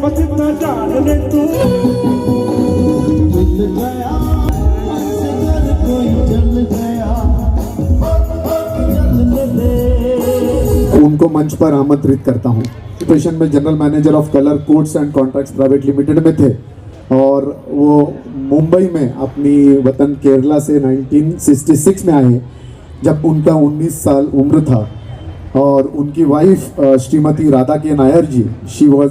बस इतना जान ले तू उनको मंच पर आमंत्रित करता हूँ। ऑपरेशन में general manager of colour codes and contracts private limited में थे और वो मुंबई में अपनी वतन केरला से 1966 में आए जब उनका 19 साल उम्र था और उनकी wife Shrimati Radha K Nair ji, she was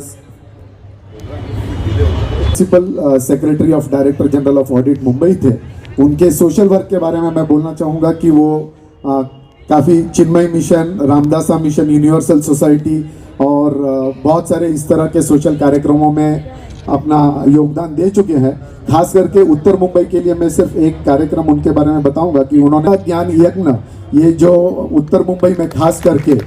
principal secretary of director general of audit Mumbai थे। उनके सोशल वर्क के बारे में मैं बोलना चाहूँगा कि वो काफ़ी चिन्मय मिशन, रामदासा मिशन, यूनिवर्सल सोसाइटी और बहुत सारे इस तरह के सोशल कार्यक्रमों में अपना योगदान दे चुके हैं। खास करके उत्तर मुंबई के लिए मैं सिर्फ एक कार्यक्रम उनके बारे में बताऊंगा कि उन्होंने ज्ञान यज्ञ, ये जो उत्तर मुंबई में खास करके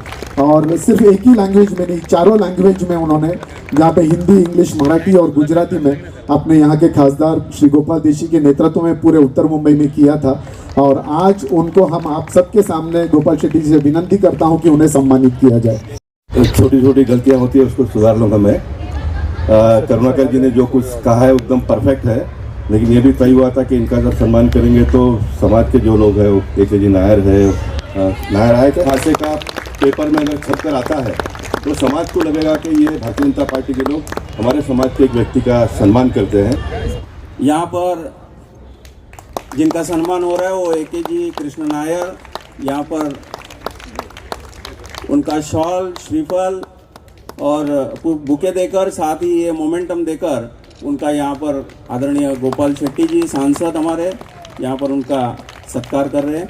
और सिर्फ एक ही लैंग्वेज में नहीं, चारों लैंग्वेज में उन्होंने, जहाँ पे हिंदी, इंग्लिश, मराठी और गुजराती में, अपने यहाँ के खासदार श्री गोपाल देशी के नेतृत्व में पूरे उत्तर मुंबई में किया था। और आज उनको हम आप सबके सामने गोपाल शेट्टी जी से विनती करता हूँ कि उन्हें सम्मानित किया जाए। छोटी छोटी गलतियाँ होती है, उसको सुधार लूँगा मैं। करुणाकर जी ने जो कुछ कहा है एकदम परफेक्ट है, लेकिन ये भी तय हुआ था कि इनका जब सम्मान करेंगे तो समाज के जो लोग हैं, AK जी नायर है, नायर आए थे, हादसे का पेपर में अगर छप कर आता है तो समाज को लगेगा कि ये भारतीय जनता पार्टी के लोग हमारे समाज के एक व्यक्ति का सम्मान करते हैं। यहाँ पर जिनका सम्मान हो रहा है वो AK जी कृष्ण नायर, यहाँ पर उनका शॉल, श्रीफल और बुके देकर, साथ ही ये मोमेंटम देकर उनका यहाँ पर आदरणीय गोपाल शेट्टी जी सांसद हमारे यहाँ पर उनका सत्कार कर रहे हैं।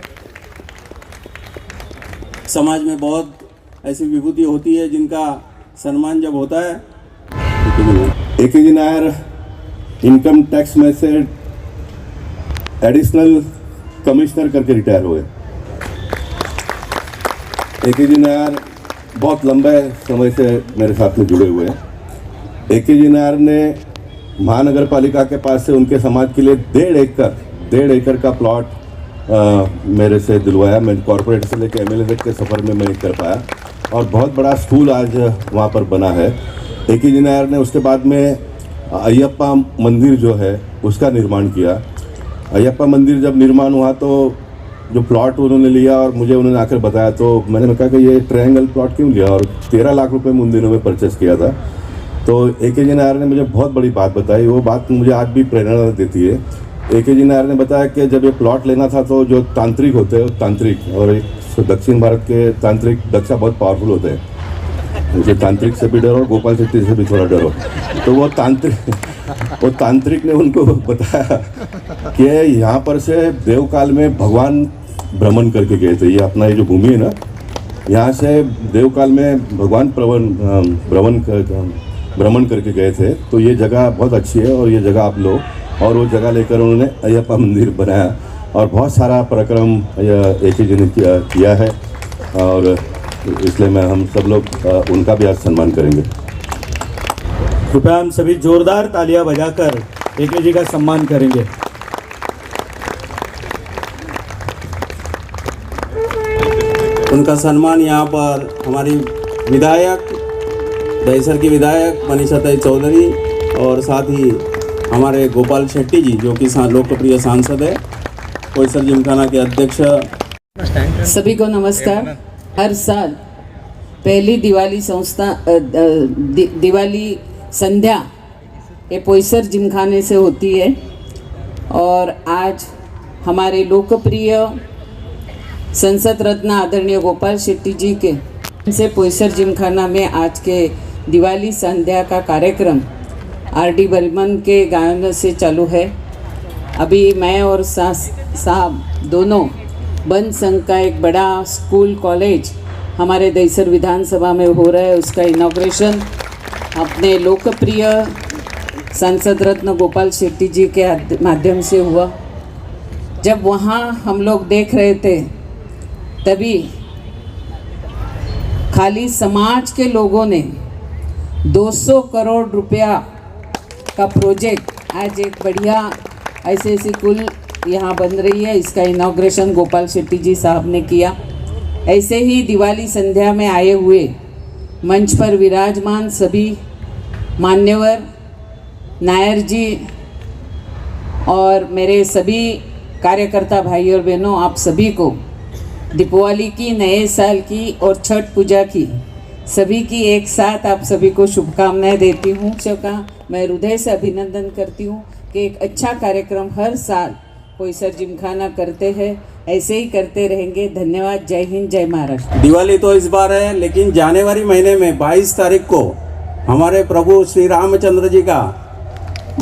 समाज में बहुत ऐसी विभूति होती है जिनका सम्मान जब होता है। AK जी नायर इनकम टैक्स में से एडिशनल कमिश्नर करके रिटायर हुए। AK जी नायर बहुत लंबे समय से मेरे साथ में जुड़े हुए हैं। AK जी नायर ने महानगर पालिका के पास से उनके समाज के लिए 1.5 एकड़ का प्लॉट मेरे से दिलवाया। मैं कॉर्पोरेट से लेकर MLA तक के सफ़र में मैं नहीं कर पाया और बहुत बड़ा स्कूल आज वहाँ पर बना है। AK जी नायर ने उसके बाद में अयप्पा मंदिर जो है उसका निर्माण किया। अयप्पा मंदिर जब निर्माण हुआ तो जो प्लॉट उन्होंने लिया और मुझे उन्होंने आकर बताया तो मैंने कहा कि ये ट्रायंगल प्लॉट क्यों लिया, और 13 लाख रुपए में उन दिनों में परचेस किया था। तो AK जी नायर ने मुझे बहुत बड़ी बात बताई, वो बात मुझे आज भी प्रेरणा देती है। AK जी नायर ने बताया कि जब ये प्लॉट लेना था तो जो तांत्रिक होते हैं, तांत्रिक और दक्षिण भारत के तांत्रिक दक्षा बहुत पावरफुल होते हैं, मुझे तांत्रिक से भी डर हो, गोपाल शेट्टी से भी थोड़ा डर हो। तो वो तांत्रिक ने उनको बताया कि यहाँ पर से देवकाल में भगवान भ्रमण करके गए थे। ये अपना ये जो भूमि है ना, यहाँ से देवकाल में भगवान भ्रमण करके गए थे। तो ये जगह बहुत अच्छी है और ये जगह आप लो, और वो जगह लेकर उन्होंने अयप्पा मंदिर बनाया और बहुत सारा पराक्रम AK जी ने किया है और इसलिए हम सब लोग उनका भी आज सम्मान करेंगे। कृपया हम सभी जोरदार तालियां बजाकर AK जी का सम्मान करेंगे। उनका सम्मान यहाँ पर हमारी विधायक, दहीसर की विधायक मनीषा चौधरी और साथ ही हमारे गोपाल शेट्टी जी जो कि लोकप्रिय सांसद है, पोईसर जिमखाना के अध्यक्ष। सभी को नमस्कार। हर साल पहली दिवाली संध्या ये पोईसर जिमखाने से होती है और आज हमारे लोकप्रिय संसद रत्न आदरणीय गोपाल शेट्टी जी के से पोईसर जिमखाना में आज के दिवाली संध्या का कार्यक्रम RD बर्मन के गायन से चालू है। अभी मैं और साहब दोनों बन संघ का एक बड़ा स्कूल कॉलेज हमारे दहीसर विधानसभा में हो रहा है, उसका इनॉग्रेशन अपने लोकप्रिय सांसद रत्न गोपाल शेट्टी जी के माध्यम से हुआ। जब वहाँ हम लोग देख रहे थे तभी खाली समाज के लोगों ने 200 करोड़ रुपया का प्रोजेक्ट, आज एक बढ़िया ऐसे कुल यहाँ बन रही है, इसका इनॉग्रेशन गोपाल शेट्टी जी साहब ने किया। ऐसे ही दिवाली संध्या में आए हुए मंच पर विराजमान सभी मान्यवर नायर जी और मेरे सभी कार्यकर्ता भाई और बहनों, आप सभी को दीपावली की, नए साल की और छठ पूजा की सभी की एक साथ आप सभी को शुभकामनाएं देती हूँ। सबका मैं हृदय से अभिनंदन करती हूँ कि एक अच्छा कार्यक्रम हर साल पोईसर जिमखाना करते हैं, ऐसे ही करते रहेंगे। धन्यवाद। जय हिंद, जय महाराष्ट्र। दिवाली तो इस बार है, लेकिन जनवरी महीने में 22 तारीख को हमारे प्रभु श्री रामचंद्र जी का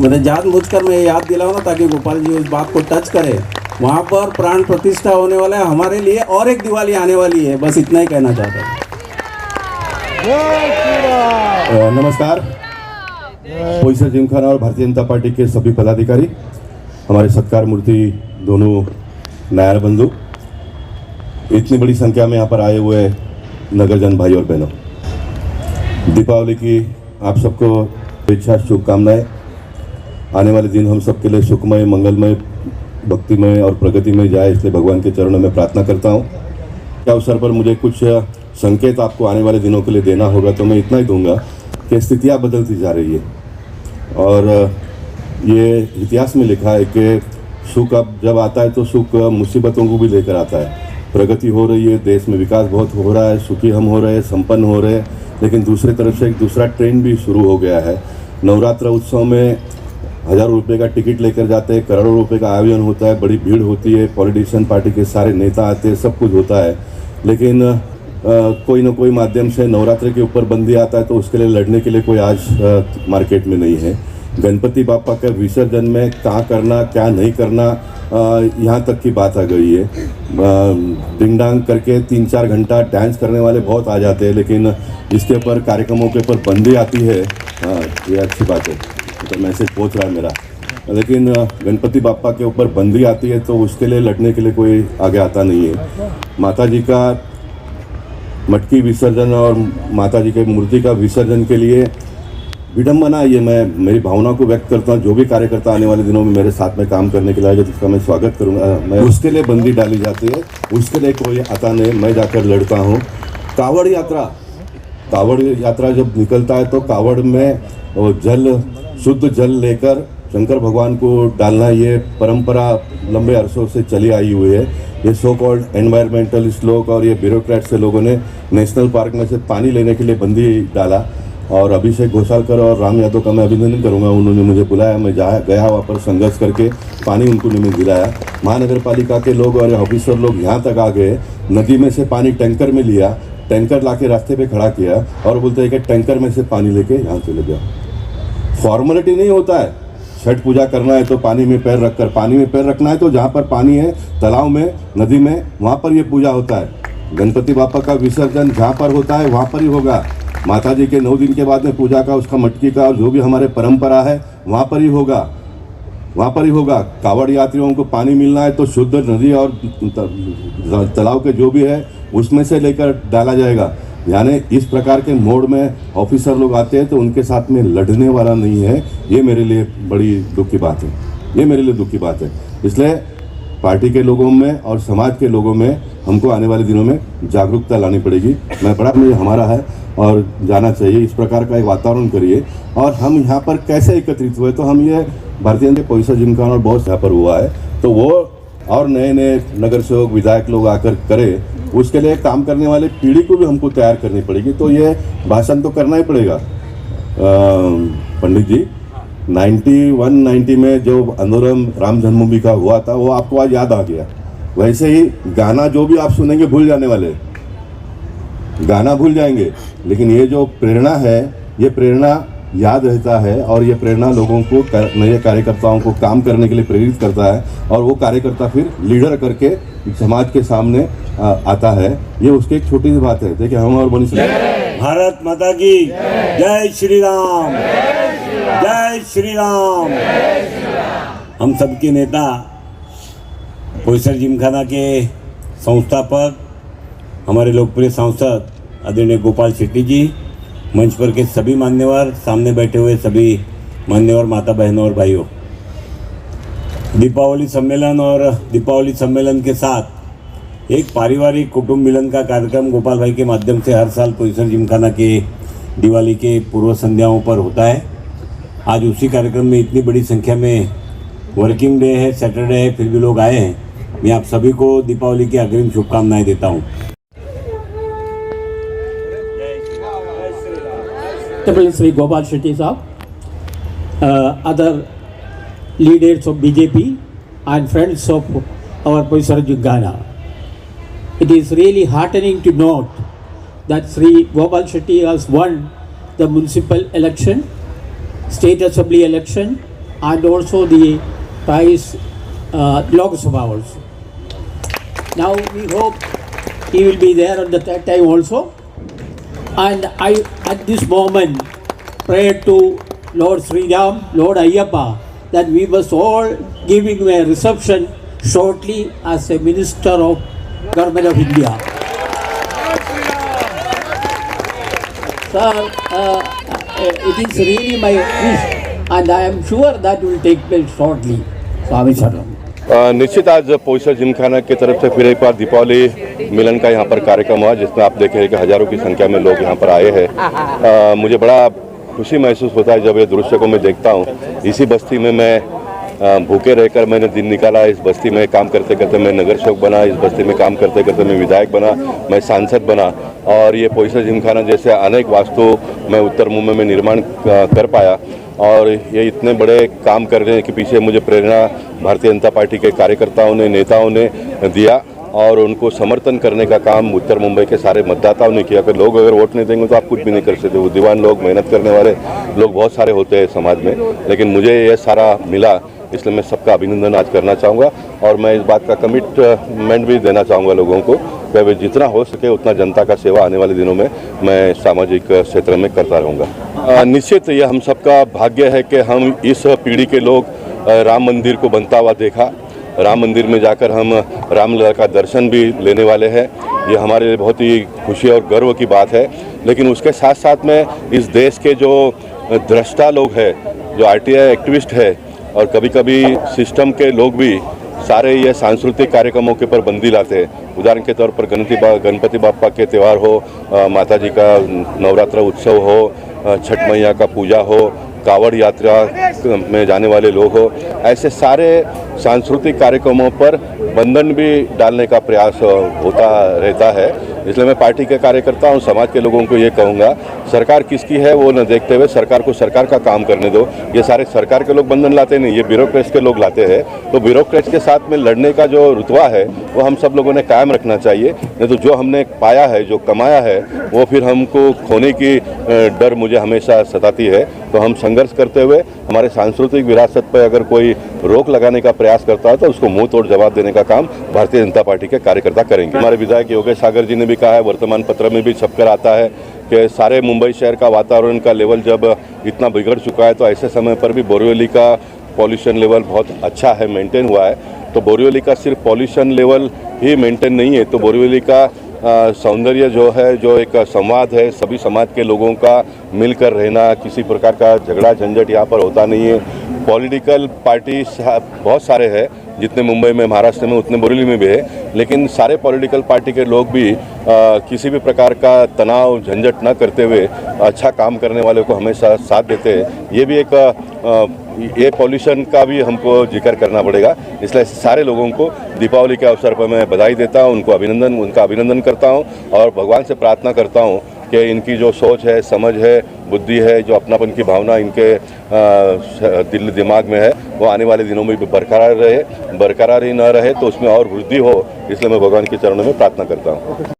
मैंने जानबूझकर मैं याद दिलाऊँ ना, ताकि गोपाल जी इस बात को टच करें। वहाँ पर प्राण प्रतिष्ठा होने वाला है हमारे लिए, और एक दिवाली आने वाली है। बस इतना ही कहना चाहता हूँ। नमस्कार। पोईसर जिमखाना और भारतीय जनता पार्टी के सभी पदाधिकारी, हमारे सत्कार मूर्ति दोनों नायर बंधु, इतनी बड़ी संख्या में यहाँ पर आए हुए नगरजन भाई और बहनों, दीपावली की आप सबको इच्छा शुभकामनाएं। आने वाले दिन हम सबके लिए सुखमय, मंगलमय, भक्तिमय और प्रगतिमय जाए, इसलिए भगवान के चरणों में प्रार्थना करता हूँ। क्या अवसर पर मुझे कुछ संकेत आपको आने वाले दिनों के लिए देना होगा, तो मैं इतना ही दूंगा कि स्थितियाँ बदलती जा रही है और ये इतिहास में लिखा है कि सुख अब जब आता है तो सुख मुसीबतों को भी लेकर आता है। प्रगति हो रही है, देश में विकास बहुत हो रहा है, सुखी हम हो रहे हैं, संपन्न हो रहे हैं, लेकिन दूसरी तरफ से एक दूसरा ट्रेंड भी शुरू हो गया है। नवरात्र उत्सव में हज़ारों रुपए का टिकट लेकर जाते हैं, करोड़ों रुपए का आयोजन होता है, बड़ी भीड़ होती है, पॉलिटिशियन पार्टी के सारे नेता आते हैं, सब कुछ होता है, लेकिन कोई ना कोई माध्यम से नवरात्र के ऊपर बंदी आता है, तो उसके लिए लड़ने के लिए कोई आज मार्केट में नहीं है। गणपति बापा का विसर्जन में कहाँ करना, क्या नहीं करना, यहाँ तक की बात आ गई है। डिंग डांग करके 3-4 घंटा डांस करने वाले बहुत आ जाते हैं, लेकिन इसके ऊपर कार्यक्रमों के ऊपर बंदी आती है। ये अच्छी बात है, तो मैसेज पहुँच रहा है मेरा। लेकिन गणपति बापा के ऊपर बंदी आती है तो उसके लिए लड़ने के लिए कोई आगे आता नहीं है। माता जी का मटकी विसर्जन और माता जी के मूर्ति का विसर्जन के लिए विडम्बना, ये मैं मेरी भावना को व्यक्त करता हूँ। जो भी कार्यकर्ता आने वाले दिनों में मेरे साथ में काम करने के लिए आएगा, जिसका मैं स्वागत करूँगा। मैं उसके लिए बंदी डाली जाती है, उसके लिए कोई आता नहीं, मैं जाकर लड़ता हूँ। कावड़ यात्रा जब निकलता है तो कावड़ में जल, शुद्ध जल लेकर शंकर भगवान को डालना, ये परंपरा लंबे अरसों से चली आई हुई है। ये सो कॉल्ड एनवायरमेंटलिस्ट लोग और ये ब्यूरोक्रेट से लोगों ने नेशनल पार्क में से पानी लेने के लिए बंदी डाला, और अभिषेक घोषालकर और राम यादव का मैं अभिनंदन करूंगा। उन्होंने मुझे बुलाया, मैं गया वहाँ पर संघर्ष करके पानी उनको नहीं दिलाया। महानगर पालिका के लोग और ऑफिसर लोग यहाँ तक आ गए, नदी में से पानी टैंकर में लिया, टैंकर ला के रास्ते पे खड़ा किया और बोलते हैं कि टैंकर में से पानी लेके यहाँ चले जाओ। फॉर्मेलिटी नहीं होता है। छठ पूजा करना है तो पानी में पैर रखकर, पानी में पैर रखना है तो जहाँ पर पानी है, तालाब में, नदी में, वहाँ पर ये पूजा होता है। गणपति बापा का विसर्जन जहाँ पर होता है वहाँ पर ही होगा। माता जी के 9 दिन के बाद में पूजा का, उसका मटकी का, और जो भी हमारे परंपरा है वहाँ पर ही होगा, वहाँ पर ही होगा। कावड़ यात्रियों को पानी मिलना है तो शुद्ध नदी और तालाब के जो भी है उसमें से लेकर डाला जाएगा। यानी इस प्रकार के मोड में ऑफिसर लोग आते हैं तो उनके साथ में लड़ने वाला नहीं है। ये मेरे लिए बड़ी दुख की बात है, ये मेरे लिए दुख की बात है। इसलिए पार्टी के लोगों में और समाज के लोगों में हमको आने वाले दिनों में जागरूकता लानी पड़ेगी। मैं बड़ा मुझे हमारा है और जाना चाहिए, इस प्रकार का एक वातावरण करिए। और हम यहाँ पर कैसे एकत्रित हुए, तो हम ये भारतीय जनता पोईसर जिमखाना और बहुत यहाँ पर हुआ है, तो वो और नए नए नगर सेवक, विधायक लोग आकर करे, उसके लिए काम करने वाले पीढ़ी को भी हमको तैयार करनी पड़ेगी। तो ये भाषण तो करना ही पड़ेगा। पंडित जी 90 में जो आंदोलन राम जन्मभूमि का हुआ था वो आपको आज याद आ गया। वैसे ही गाना जो भी आप सुनेंगे भूल जाने वाले, गाना भूल जाएंगे, लेकिन ये जो प्रेरणा है, ये प्रेरणा याद रहता है और ये प्रेरणा लोगों को, नए कार्यकर्ताओं को काम करने के लिए प्रेरित करता है और वो कार्यकर्ता फिर लीडर करके समाज के सामने आता है। ये उसकी एक छोटी सी बात है। देखिए हम और बनी भारत माता की जय श्री राम, जय श्री राम। हम सबके नेता, पोईसर जिमखाना के संस्थापक, हमारे लोकप्रिय सांसद आदरणीय गोपाल शेट्टी जी, मंच पर के सभी मान्यवर, सामने बैठे हुए सभी मान्यवर माता बहनों और भाइयों, दीपावली सम्मेलन के साथ एक पारिवारिक कुटुंब मिलन का कार्यक्रम गोपाल भाई के माध्यम से हर साल पोईसर जिमखाना के दिवाली के पूर्व संध्याओं पर होता है। आज उसी कार्यक्रम में इतनी बड़ी संख्या में वर्किंग डे है, सैटरडे है, फिर भी लोग आए हैं। मैं आप सभी को दीपावली की अग्रिम शुभकामनाएं देता हूँ। Shri Gopal Shetty Saab, other leaders of BJP and friends of our Poisar Jimkhana. It is really heartening to note that Sri Gopal Shetty has won the municipal election, state assembly election, and also the twice Lok Sabha also. Now we hope he will be there at the third time also. And I, at this moment, pray to Lord Sri Ram, Lord Ayyappa, that we must all give him a reception shortly as a Minister of Government of India. Sir, it is really my wish, and I am sure that will take place shortly. Swami Saranam. निश्चित आज पोईसर जिमखाना की तरफ से फिर एक बार दीपावली मिलन का यहाँ पर कार्यक्रम हुआ, जिसमें आप देख रहे हैं कि हजारों की संख्या में लोग यहाँ पर आए हैं। मुझे बड़ा खुशी महसूस होता है जब ये दृश्य को मैं देखता हूँ। इसी बस्ती में मैं भूखे रहकर मैंने दिन निकाला, इस बस्ती में काम करते करते मैं नगर सेवक बना, इस बस्ती में काम करते करते मैं विधायक बना, मैं सांसद बना, और ये पोईसर जिमखाना जैसे अनेक वास्तु मैं उत्तर मुंबई में निर्माण कर पाया। और ये इतने बड़े काम करने के पीछे मुझे प्रेरणा भारतीय जनता पार्टी के कार्यकर्ताओं ने, नेताओं ने दिया, और उनको समर्थन करने का काम उत्तर मुंबई के सारे मतदाताओं ने किया। कि लोग अगर वोट नहीं देंगे तो आप कुछ भी नहीं कर सकते। बुद्धिमान लोग, मेहनत करने वाले लोग बहुत सारे होते हैं समाज में, लेकिन मुझे ये सारा मिला, इसलिए मैं सबका अभिनंदन आज करना चाहूँगा। और मैं इस बात का कमिटमेंट भी देना चाहूँगा लोगों को कि वे जितना हो सके उतना जनता का सेवा आने वाले दिनों में मैं सामाजिक क्षेत्र में करता रहूँगा। निश्चित ये हम सबका भाग्य है कि हम इस पीढ़ी के लोग राम मंदिर को बनता हुआ देखा, राम मंदिर में जाकर हम रामलला का दर्शन भी लेने वाले हैं। ये हमारे लिए बहुत ही खुशी और गर्व की बात है। लेकिन उसके साथ साथ में इस देश के जो दृष्टा लोग हैं, जो RTI एक्टिविस्ट है, और कभी कभी सिस्टम के लोग भी सारे ये सांस्कृतिक कार्यक्रमों के ऊपर बंदी लाते हैं। उदाहरण के तौर पर गणपति बाप्पा के त्यौहार हो, माता जी का नवरात्र उत्सव हो, छठ मैया का पूजा हो, कावड़ यात्रा में जाने वाले लोग हो, ऐसे सारे सांस्कृतिक कार्यक्रमों पर बंधन भी डालने का प्रयास होता रहता है। इसलिए मैं पार्टी के कार्यकर्ता हूँ, समाज के लोगों को ये कहूँगा, सरकार किसकी है वो न देखते हुए सरकार को सरकार का काम करने दो। ये सारे सरकार के लोग बंधन लाते नहीं, ये ब्यूरोक्रेट्स के लोग लाते हैं। तो ब्यूरोक्रेट्स के साथ में लड़ने का जो रुतबा है वो हम सब लोगों ने कायम रखना चाहिए। नहीं तो जो हमने पाया है, जो कमाया है, वो फिर हमको खोने की डर मुझे हमेशा सताती है। तो हम संघर्ष करते हुए हमारे सांस्कृतिक विरासत पर अगर कोई रोक लगाने का प्रयास करता है तो उसको मुंह तोड़ जवाब देने का काम भारतीय जनता पार्टी के कार्यकर्ता करेंगे। हमारे विधायक योगेश सागर जी ने भी कहा है, वर्तमान पत्र में भी छपकर आता है कि सारे मुंबई शहर का वातावरण का लेवल जब इतना बिगड़ चुका है तो ऐसे समय पर भी बोरिवली का पॉल्यूशन लेवल बहुत अच्छा है, मेंटेन हुआ है। तो बोरिवली का सिर्फ पॉल्यूशन लेवल ही मेंटेन नहीं है, तो बोरिवली का सौंदर्य जो है, जो एक संवाद है, सभी समाज के लोगों का मिलकर रहना, किसी प्रकार का झगड़ा झंझट यहाँ पर होता नहीं है। पॉलिटिकल पार्टी बहुत सारे हैं, जितने मुंबई में, महाराष्ट्र में, उतने बोरिवली में भी है, लेकिन सारे पॉलिटिकल पार्टी के लोग भी किसी भी प्रकार का तनाव झंझट न करते हुए अच्छा काम करने वाले को हमेशा साथ देते हैं। ये भी एक ये पॉल्यूशन का भी हमको जिक्र करना पड़ेगा। इसलिए सारे लोगों को दीपावली के अवसर पर मैं बधाई देता हूँ, उनका अभिनंदन करता हूँ, और भगवान से प्रार्थना करता हूँ कि इनकी जो सोच है, समझ है, बुद्धि है, जो अपनापन की भावना इनके दिल दिमाग में है, वो आने वाले दिनों में भी बरकरार ही न रहे, तो उसमें और वृद्धि हो। इसलिए मैं भगवान के चरणों में प्रार्थना करता हूँ।